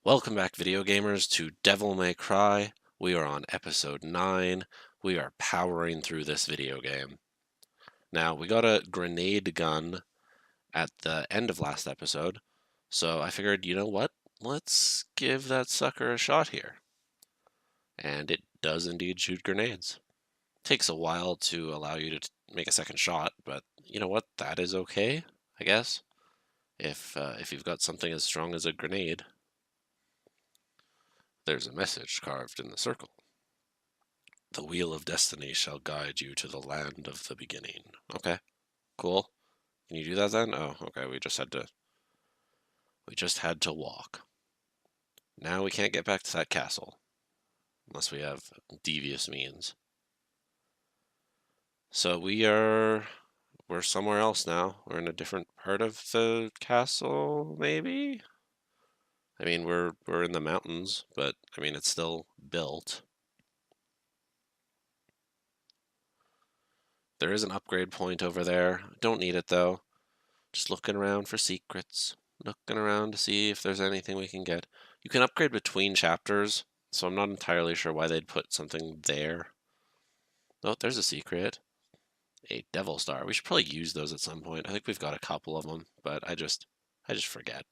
Welcome back, video gamers, to Devil May Cry. We are on episode 9. We are powering through this video game. Now, we got a grenade gun at the end of last episode, so I figured, you know what? Let's give that sucker a shot here. And it does indeed shoot grenades. Takes a while to allow you to make a second shot, but you know what? That is okay, I guess. If you've got something as strong as a grenade, there's a message carved in the circle. The wheel of destiny shall guide you to the land of the beginning. Okay, cool. Can you do that then? Oh, okay. We just had to walk. Now we can't get back to that castle unless we have devious means. So we're somewhere else now. We're in a different part of the castle, maybe? I mean, we're in the mountains, but I mean, it's still built. There is an upgrade point over there. Don't need it though. Just looking around for secrets. Looking around to see if there's anything we can get. You can upgrade between chapters, so I'm not entirely sure why they'd put something there. Oh, there's a secret. A Devil Star. We should probably use those at some point. I think we've got a couple of them, but I just forget.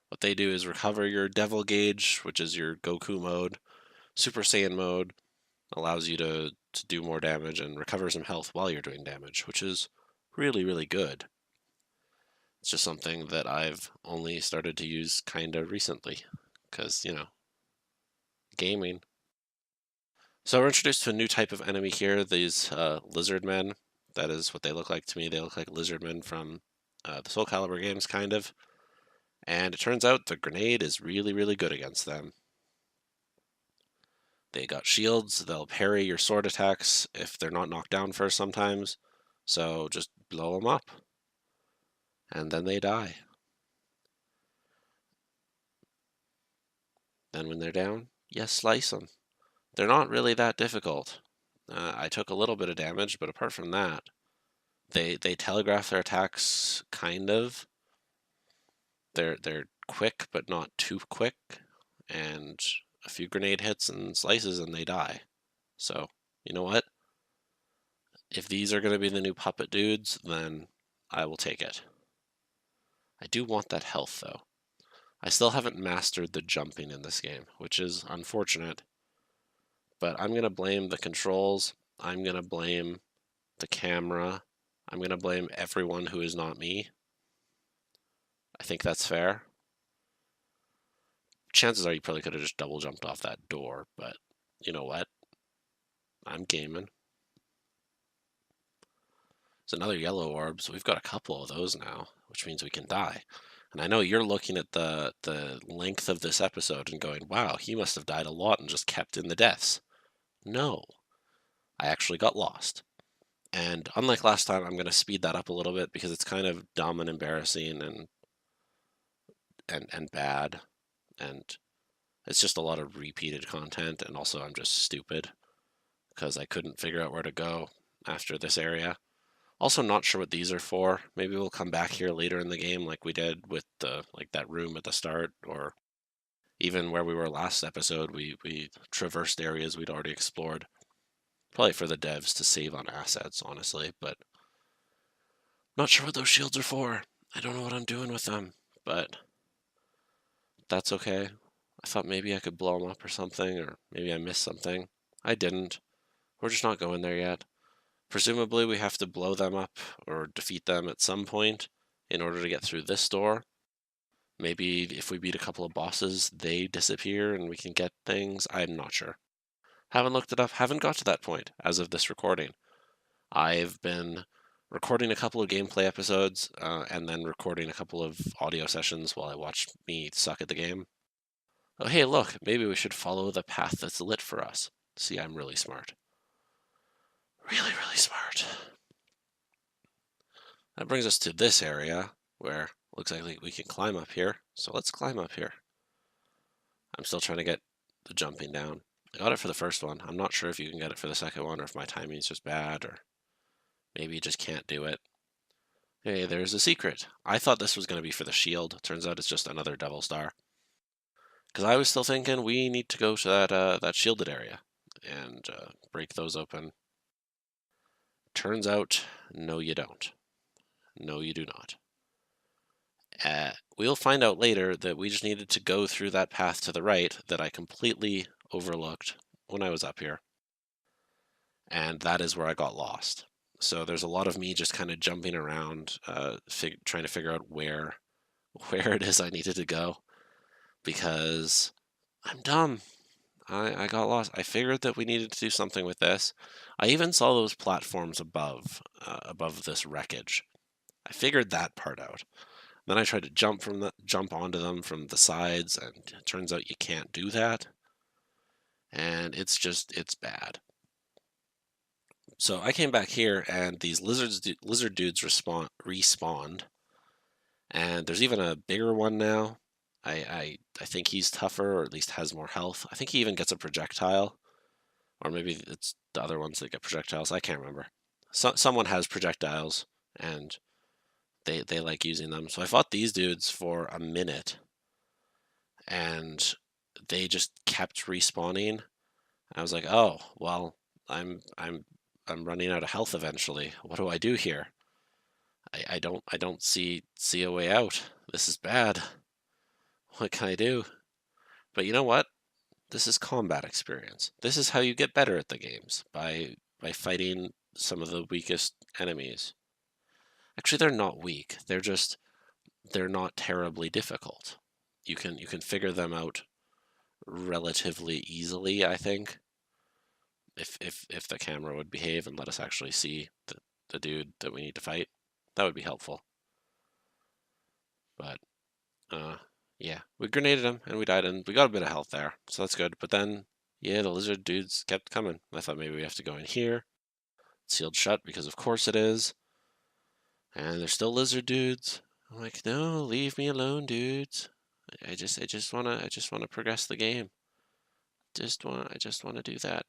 What they do is recover your Devil Gauge, which is your Goku mode. Super Saiyan mode allows you to do more damage and recover some health while you're doing damage, which is really, really good. It's just something that I've only started to use kind of recently because, gaming. So we're introduced to a new type of enemy here, these lizard men. That is what they look like to me. They look like lizard men from the Soul Calibur games, kind of. And it turns out the grenade is really, really good against them. They got shields. They'll parry your sword attacks if they're not knocked down first sometimes. So just blow them up. And then they die. Then when they're down, you slice them. They're not really that difficult. I took a little bit of damage, but apart from that, they telegraph their attacks kind of. They're quick, but not too quick, and a few grenade hits and slices and they die. So, you know what? If these are going to be the new puppet dudes, then I will take it. I do want that health, though. I still haven't mastered the jumping in this game, which is unfortunate. But I'm going to blame the controls. I'm going to blame the camera. I'm going to blame everyone who is not me. I think that's fair. Chances are you probably could have just double jumped off that door, but you know what? I'm gaming. It's another yellow orb, so we've got a couple of those now, which means we can die. And I know you're looking at the length of this episode and going, wow, he must have died a lot and just kept in the deaths. No, I actually got lost. And unlike last time, I'm going to speed that up a little bit because it's kind of dumb and embarrassing and bad. And it's just a lot of repeated content. And also, I'm just stupid because I couldn't figure out where to go after this area. Also, not sure what these are for. Maybe we'll come back here later in the game, like we did with that room at the start, or even where we were last episode. We traversed areas we'd already explored. Probably for the devs to save on assets, honestly, but not sure what those shields are for. I don't know what I'm doing with them, but that's okay. I thought maybe I could blow them up or something, or maybe I missed something. I didn't. We're just not going there yet. Presumably we have to blow them up or defeat them at some point in order to get through this door. Maybe if we beat a couple of bosses, they disappear and we can get things. I'm not sure. Haven't looked it up, haven't got to that point as of this recording. I've been recording a couple of gameplay episodes and then recording a couple of audio sessions while I watch me suck at the game. Oh, hey, look, maybe we should follow the path that's lit for us. See, I'm really smart. Really, really smart. That brings us to this area where it looks like we can climb up here. So let's climb up here. I'm still trying to get the jumping down. I got it for the first one. I'm not sure if you can get it for the second one or if my timing's just bad or maybe you just can't do it. Hey, there's a secret. I thought this was going to be for the shield. Turns out it's just another Devil Star. Because I was still thinking we need to go to that shielded area and break those open. Turns out, no, you don't. No, you do not. We'll find out later that we just needed to go through that path to the right that I completely overlooked when I was up here. And that is where I got lost. So there's a lot of me just kind of jumping around, trying to figure out where it is I needed to go, because I'm dumb. I got lost. I figured that we needed to do something with this. I even saw those platforms above this wreckage. I figured that part out. Then I tried to jump onto them from the sides, and it turns out you can't do that. And it's bad. So I came back here, and these lizard dudes respawned, and there's even a bigger one now. I think he's tougher, or at least has more health. I think he even gets a projectile, or maybe it's the other ones that get projectiles. I can't remember. Someone has projectiles, and they like using them. So I fought these dudes for a minute, and they just kept respawning. I was like, oh well, I'm running out of health eventually. What do I do here? I don't see a way out. This is bad. What can I do? But you know what? This is combat experience. This is how you get better at the games, by fighting some of the weakest enemies. Actually, they're not weak. They're not terribly difficult. You can figure them out relatively easily, I think, if the camera would behave and let us actually see the dude that we need to fight. That would be helpful. But yeah, we grenaded him and we died, and we got a bit of health there, so that's good. But then, yeah, the lizard dudes kept coming. I thought maybe we have to go in here. It's sealed shut because of course it is. And there's still lizard dudes. I'm like, no, leave me alone, dudes. I just wanna progress the game. I just wanna do that.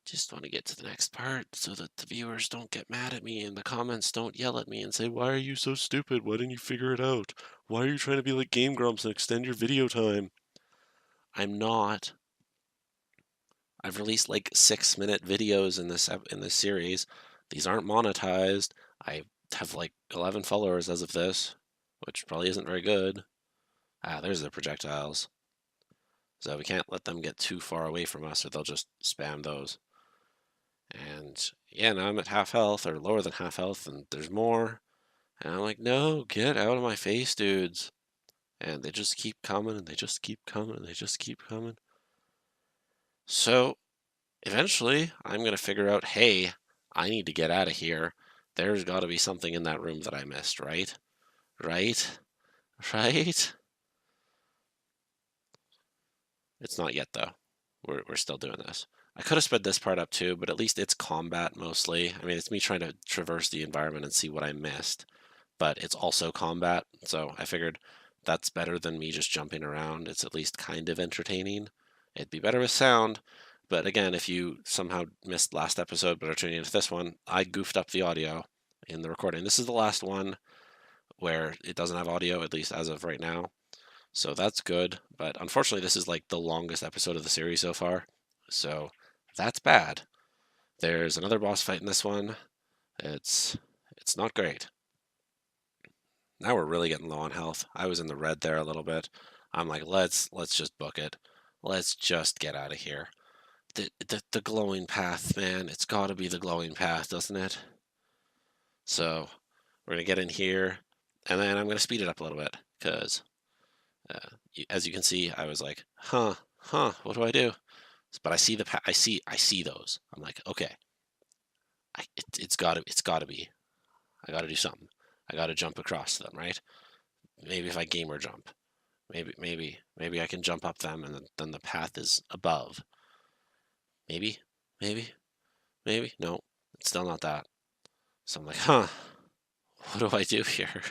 Just want to get to the next part so that the viewers don't get mad at me and the comments don't yell at me and say, why are you so stupid? Why didn't you figure it out? Why are you trying to be like Game Grumps and extend your video time? I'm not. I've released like 6-minute videos in this series. These aren't monetized. I have like 11 followers as of this, which probably isn't very good. Ah, there's the projectiles. So we can't let them get too far away from us or they'll just spam those. And yeah, now I'm at half health or lower than half health, and there's more. And I'm like, no, get out of my face, dudes. And they just keep coming, and they just keep coming, and they just keep coming. So eventually, I'm going to figure out, hey, I need to get out of here. There's got to be something in that room that I missed, right? Right? Right? It's not yet, though. We're still doing this. I could have sped this part up too, but at least it's combat mostly. I mean, it's me trying to traverse the environment and see what I missed, but it's also combat, so I figured that's better than me just jumping around. It's at least kind of entertaining. It'd be better with sound, but again, if you somehow missed last episode but are tuning into this one, I goofed up the audio in the recording. This is the last one where it doesn't have audio, at least as of right now. So that's good, but unfortunately this is like the longest episode of the series so far, so that's bad. There's another boss fight in this one. It's not great. Now we're really getting low on health. I was in the red there a little bit. I'm like, let's just book it. Let's just get out of here. The glowing path, man, it's got to be the glowing path, doesn't it? So we're gonna get in here, and then I'm gonna speed it up a little bit because as you can see, I was like, huh, what do I do? But I see I see those. I'm like, okay, it's gotta be. I gotta do something. I gotta jump across them, right? Maybe if I gamer jump, maybe I can jump up them, and then the path is above. Maybe. No, it's still not that. So I'm like, huh, what do I do here?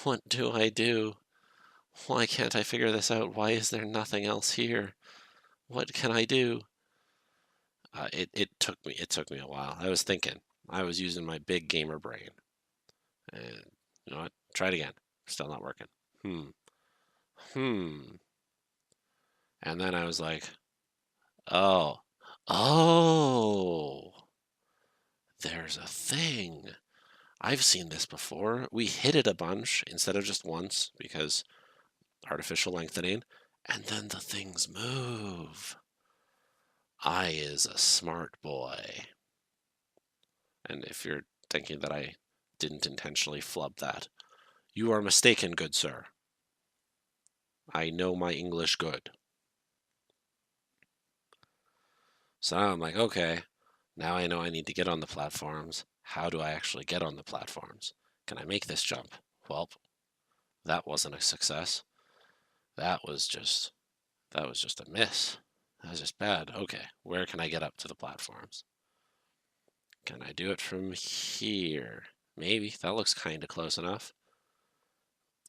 What do I do? Why can't I figure this out? Why is there nothing else here? What can I do? It took me a while. I was thinking. I was using my big gamer brain. And you know what? Try it again. Still not working. And then I was like, oh, oh, there's a thing. I've seen this before. We hit it a bunch instead of just once because artificial lengthening, and then the things move. I is a smart boy. And if you're thinking that I didn't intentionally flub that, you are mistaken, good sir. I know my English good. So now I'm like, okay, now I know I need to get on the platforms. How do I actually get on the platforms? Can I make this jump? Well, that wasn't a success. That was just a miss. That was just bad. Okay, where can I get up to the platforms? Can I do it from here? Maybe. That looks kind of close enough.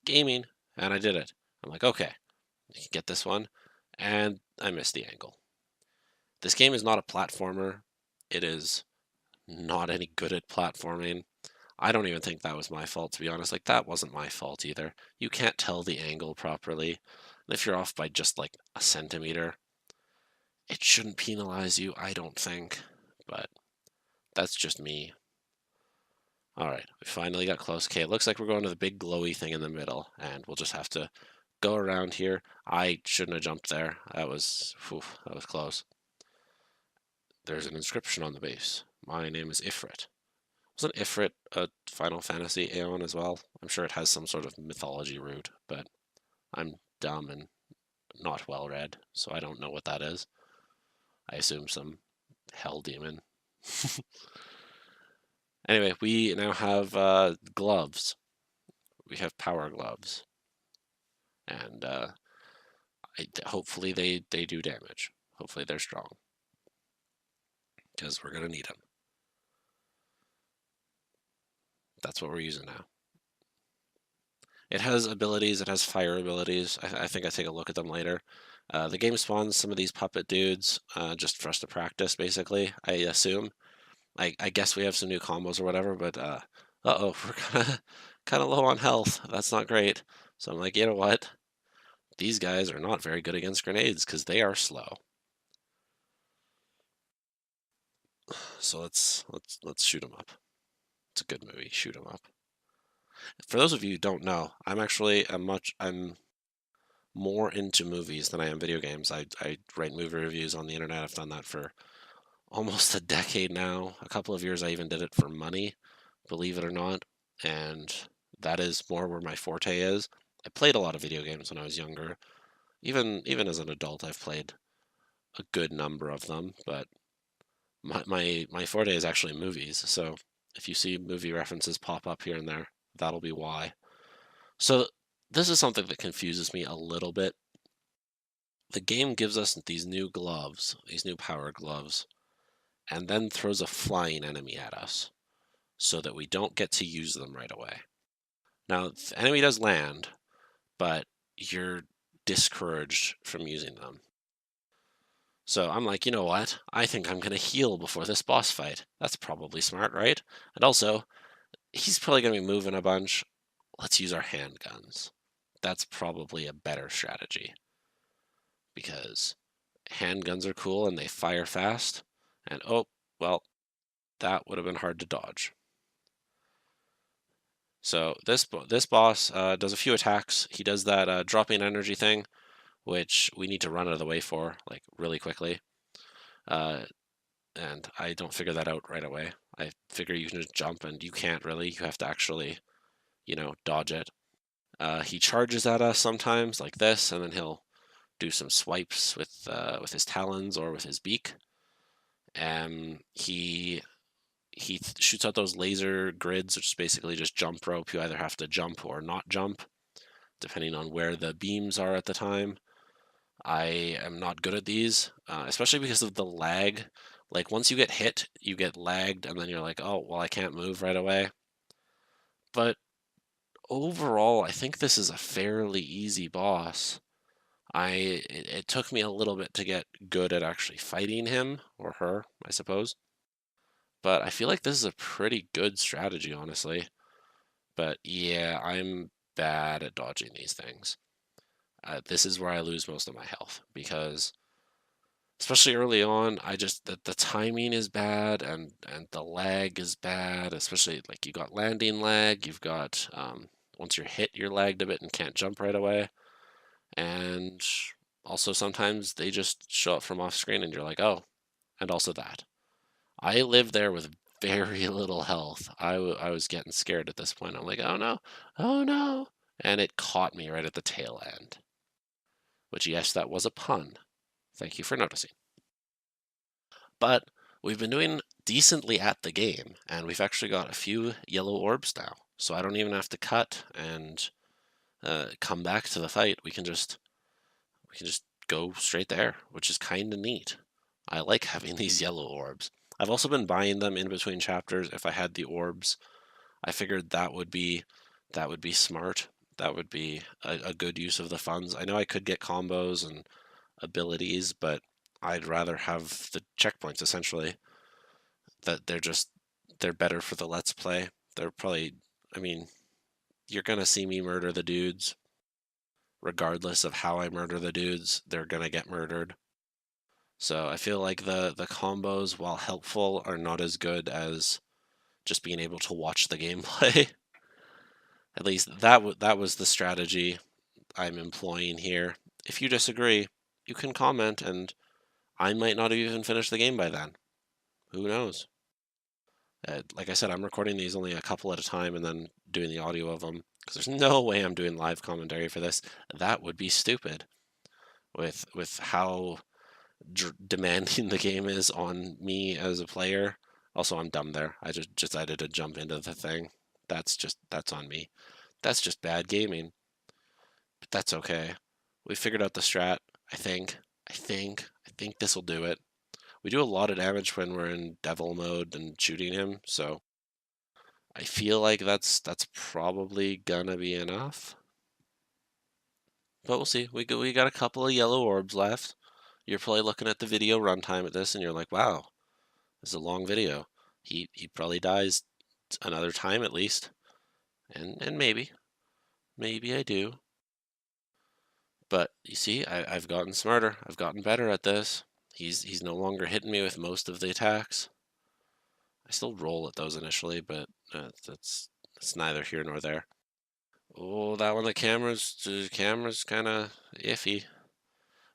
Gaming. And I did it. I'm like, okay, you can get this one. And I missed the angle. This game is not a platformer. It is not any good at platforming. I don't even think that was my fault, to be honest. Like, that wasn't my fault either. You can't tell the angle properly. And if you're off by just like a centimeter, it shouldn't penalize you, I don't think. But that's just me. All right, we finally got close. Okay, it looks like we're going to the big glowy thing in the middle, and we'll just have to go around here. I shouldn't have jumped there. That was close. There's an inscription on the base. My name is Ifrit. Wasn't Ifrit a Final Fantasy Aeon as well? I'm sure it has some sort of mythology root, but I'm dumb and not well read, so I don't know what that is. I assume some hell demon. Anyway, we now have gloves. We have power gloves, and hopefully they do damage. Hopefully they're strong, because we're gonna need them. That's what we're using now. It has abilities. It has fire abilities. I think I take a look at them later. The game spawns some of these puppet dudes just for us to practice, basically, I assume. I guess we have some new combos or whatever, but uh-oh, we're kind of low on health. That's not great. So I'm like, you know what? These guys are not very good against grenades because they are slow. So let's shoot them up. It's a good movie. Shoot them up. For those of you who don't know, I'm more into movies than I am video games. I write movie reviews on the internet. I've done that for almost a decade now. A couple of years I even did it for money, believe it or not. And that is more where my forte is. I played a lot of video games when I was younger. Even as an adult, I've played a good number of them, but my forte is actually movies. So if you see movie references pop up here and there, that'll be why. So this is something that confuses me a little bit. The game gives us these new gloves, these new power gloves, and then throws a flying enemy at us so that we don't get to use them right away. Now, the enemy does land, but you're discouraged from using them. So I'm like, you know what? I think I'm going to heal before this boss fight. That's probably smart, right? And also, he's probably going to be moving a bunch. Let's use our handguns. That's probably a better strategy because handguns are cool and they fire fast. And oh, well, that would have been hard to dodge. So this boss does a few attacks. He does that dropping energy thing, which we need to run out of the way for, like, really quickly. And I don't figure that out right away. I figure you can just jump, and you can't really. You have to actually, dodge it. He charges at us sometimes, like this, and then he'll do some swipes with his talons or with his beak. He shoots out those laser grids, which is basically just jump rope. You either have to jump or not jump, depending on where the beams are at the time. I am not good at these, especially because of the lag. Like, once you get hit, you get lagged, and then you're like, oh, well, I can't move right away. But overall, I think this is a fairly easy boss. It took me a little bit to get good at actually fighting him, or her, I suppose. But I feel like this is a pretty good strategy, honestly. But yeah, I'm bad at dodging these things. this is where I lose most of my health, because especially early on, the timing is bad, and the lag is bad, especially like you got landing lag, you've got once you're hit, you're lagged a bit and can't jump right away. And also sometimes they just show up from off screen and you're like, oh, and also that. I live there with very little health. I was getting scared at this point. I'm like, oh no, oh no. And it caught me right at the tail end. Which, yes, that was a pun. Thank you for noticing. But we've been doing decently at the game, and we've actually got a few yellow orbs now. So I don't even have to cut and come back to the fight. We can just go straight there, which is kind of neat. I like having these yellow orbs. I've also been buying them in between chapters. If I had the orbs, I figured that would be smart. That would be a good use of the funds. I know I could get combos and abilities, but I'd rather have the checkpoints, essentially. That they're better for the Let's Play. They're probably, I mean, you're gonna see me murder the dudes. Regardless of how I murder the dudes, they're gonna get murdered. So I feel like the combos, while helpful, are not as good as just being able to watch the gameplay. At least that was the strategy I'm employing here. If you disagree, you can comment, and I might not have even finished the game by then. Who knows? Like I said, I'm recording these only a couple at a time and then doing the audio of them, because there's no way I'm doing live commentary for this. That would be stupid. With how demanding the game is on me as a player. Also, I'm dumb there. I just decided to jump into the thing. That's on me. That's just bad gaming. But that's okay. We figured out the strat, I think. I think this will do it. We do a lot of damage when we're in devil mode and shooting him, so I feel like that's probably gonna be enough. But we'll see. We got a couple of yellow orbs left. You're probably looking at the video runtime at this and you're like, wow, this is a long video. He probably dies another time at least. And maybe I do. But you see, I've gotten smarter. I've gotten better at this. He's no longer hitting me with most of the attacks. I still roll at those initially, but that's neither here nor there. Oh, that one, the camera's kind of iffy.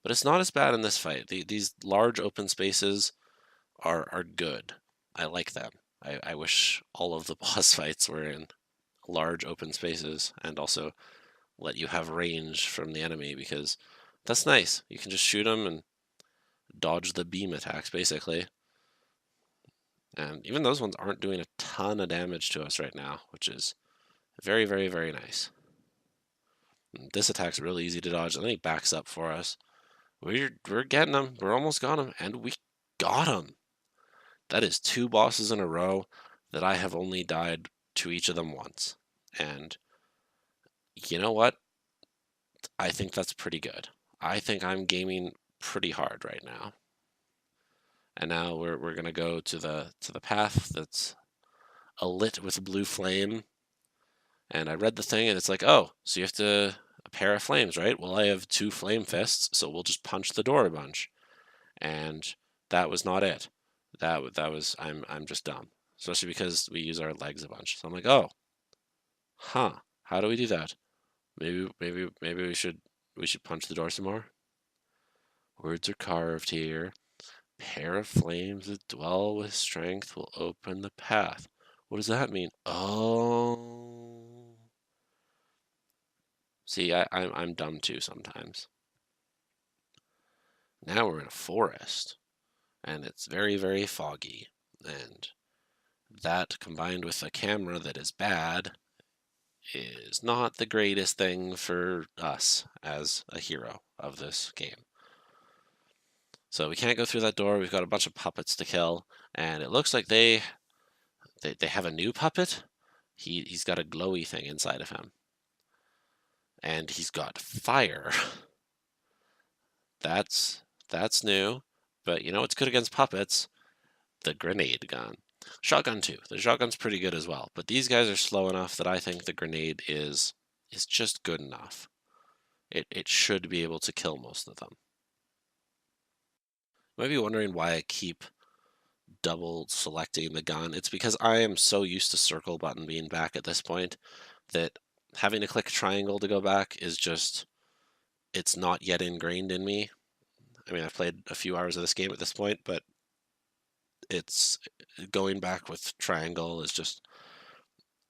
But it's not as bad in this fight. These large open spaces are good. I like them. I wish all of the boss fights were in large open spaces and also let you have range from the enemy, because that's nice. You can just shoot them and dodge the beam attacks, basically. And even those ones aren't doing a ton of damage to us right now, which is very, very, very nice. And this attack's really easy to dodge, and then he backs up for us. We're getting him. We're almost got him, and we got him. That is 2 bosses in a row that I have only died to each of them once. And you know what? I think that's pretty good. I think I'm gaming pretty hard right now. And now we're gonna go to the path that's alit with blue flame. And I read the thing and it's like, oh, so you have to a pair of flames, right? Well, I have 2 flame fists, so we'll just punch the door a bunch. And that was not it. That was I'm just dumb. Especially because we use our legs a bunch. So I'm like, oh, huh, how do we do that? Maybe we should punch the door some more. Words are carved here. Pair of flames that dwell with strength will open the path. What does that mean? Oh. See, I'm dumb too sometimes. Now we're in a forest, and it's very, very foggy. And that, combined with a camera that is bad, is not the greatest thing for us as a hero of this game. So we can't go through that door. We've got a bunch of puppets to kill, and it looks like they have a new puppet. He's got a glowy thing inside of him, and he's got fire. That's new, but you know what's good against puppets? The grenade gun. Shotgun too. The shotgun's pretty good as well, but these guys are slow enough that I think the grenade is just good enough. it should be able to kill most of them. You might be wondering why I keep double selecting the gun. It's because I am so used to circle button being back at this point that having to click triangle to go back is just, it's not yet ingrained in me. I mean, I've played a few hours of this game at this point, but it's going back with triangle is just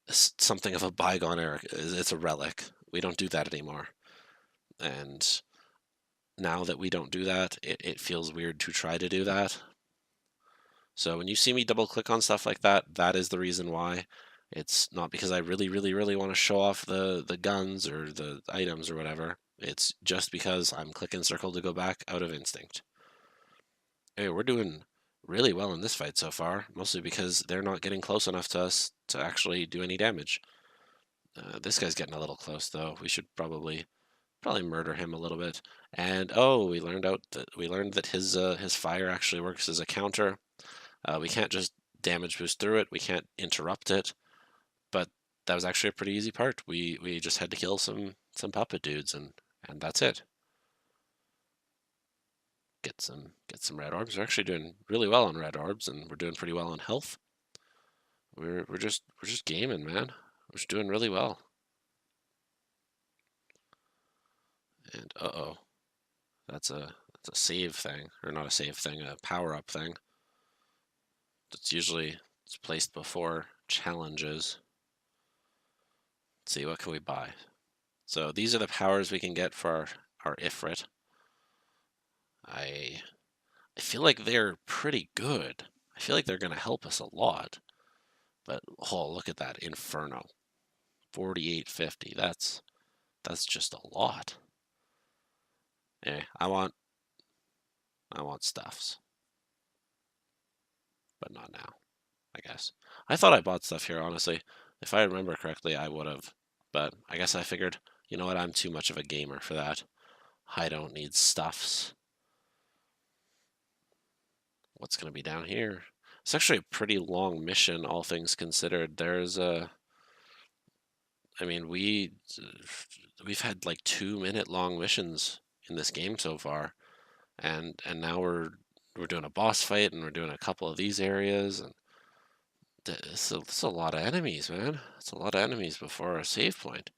something of a bygone era. It's a relic. We don't do that anymore. And now that we don't do that, it feels weird to try to do that. So when you see me double click on stuff like that, that is the reason why. It's not because I really, really, really want to show off the guns or the items or whatever. It's just because I'm clicking circle to go back out of instinct. Hey, we're doing really well in this fight so far, mostly because they're not getting close enough to us to actually do any damage. This guy's getting a little close though. We should probably murder him a little bit. And oh, we learned that his fire actually works as a counter. We can't just damage boost through it. We can't interrupt it. But that was actually a pretty easy part. We just had to kill some puppet dudes and that's it. Get some red orbs. We're actually doing really well on red orbs, and we're doing pretty well on health. We're just gaming, man. We're just doing really well. And uh-oh. That's a save thing, or not a save thing, a power-up thing. It's usually placed before challenges. Let's see, what can we buy? So these are the powers we can get for our Ifrit. I feel like they're pretty good. I feel like they're going to help us a lot. But oh, look at that Inferno. 4850. That's just a lot. Anyway, I want stuffs. But not now, I guess. I thought I bought stuff here, honestly. If I remember correctly, I would have. But I guess I figured, you know what, I'm too much of a gamer for that. I don't need stuffs. What's going to be down here? It's actually a pretty long mission, all things considered. There's a... I mean, we've had like 2-minute long missions in this game so far. And now we're doing a boss fight, and we're doing a couple of these areas, and it's a lot of enemies, man. It's a lot of enemies before our save point.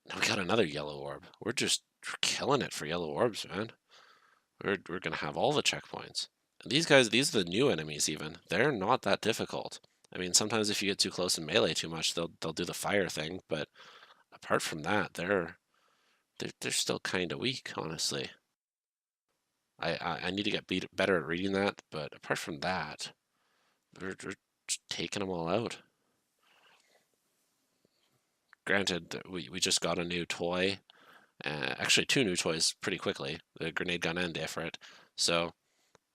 Now we got another yellow orb. We're killing it for yellow orbs, man. We're gonna have all the checkpoints. And these guys, these are the new enemies even. They're not that difficult. I mean, sometimes if you get too close in melee too much, they'll do the fire thing, but apart from that, they're still kind of weak, honestly. I need to get better at reading that, but apart from that, we're just taking them all out. Granted, we just got a new toy, actually 2 new toys pretty quickly, the grenade gun and Ifrit, so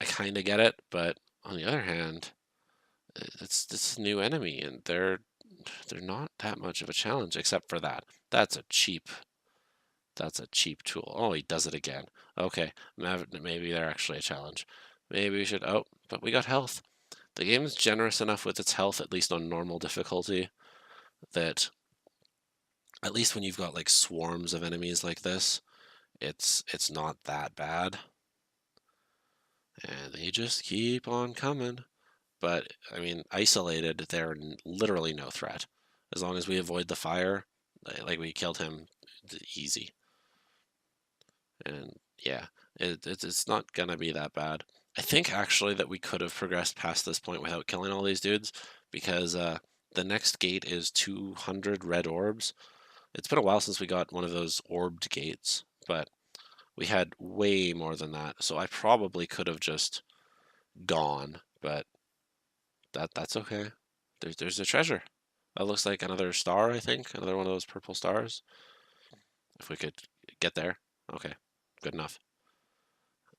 I kind of get it, but on the other hand, it's a new enemy, and they're not that much of a challenge, except for that. That's a cheap tool. Oh, he does it again. Okay, maybe they're actually a challenge. Maybe we should... Oh, but we got health. The game is generous enough with its health, at least on normal difficulty, that at least when you've got like swarms of enemies like this, it's not that bad. And they just keep on coming. But I mean, isolated, they're literally no threat. As long as we avoid the fire, like we killed him, easy. And yeah, it's not gonna be that bad. I think actually that we could have progressed past this point without killing all these dudes, because the next gate is 200 red orbs. It's been a while since we got one of those orbed gates, but we had way more than that. So I probably could have just gone, but that's okay. There's a treasure. That looks like another star, I think. Another one of those purple stars. If we could get there. Okay, good enough.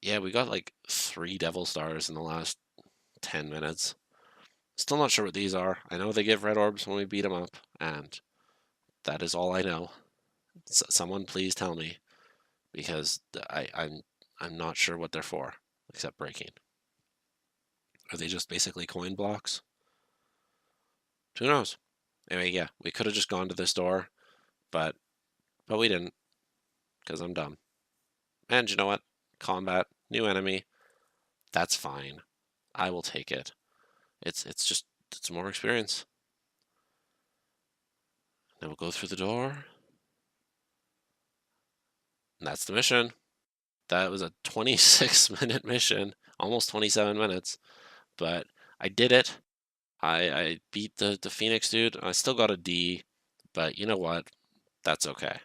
Yeah, we got like 3 devil stars in the last 10 minutes. Still not sure what these are. I know they give red orbs when we beat them up, and that is all I know. Someone please tell me, because I'm not sure what they're for, except breaking. Are they just basically coin blocks? Who knows? Anyway, yeah, we could have just gone to this door, but But we didn't, because I'm dumb. And you know what? Combat, new enemy, that's fine. I will take it. It's more experience. Then we'll go through the door. And that's the mission. That was a 26-minute mission, almost 27 minutes, but I did it. I beat the Phoenix dude. I still got a D, but you know what? That's okay.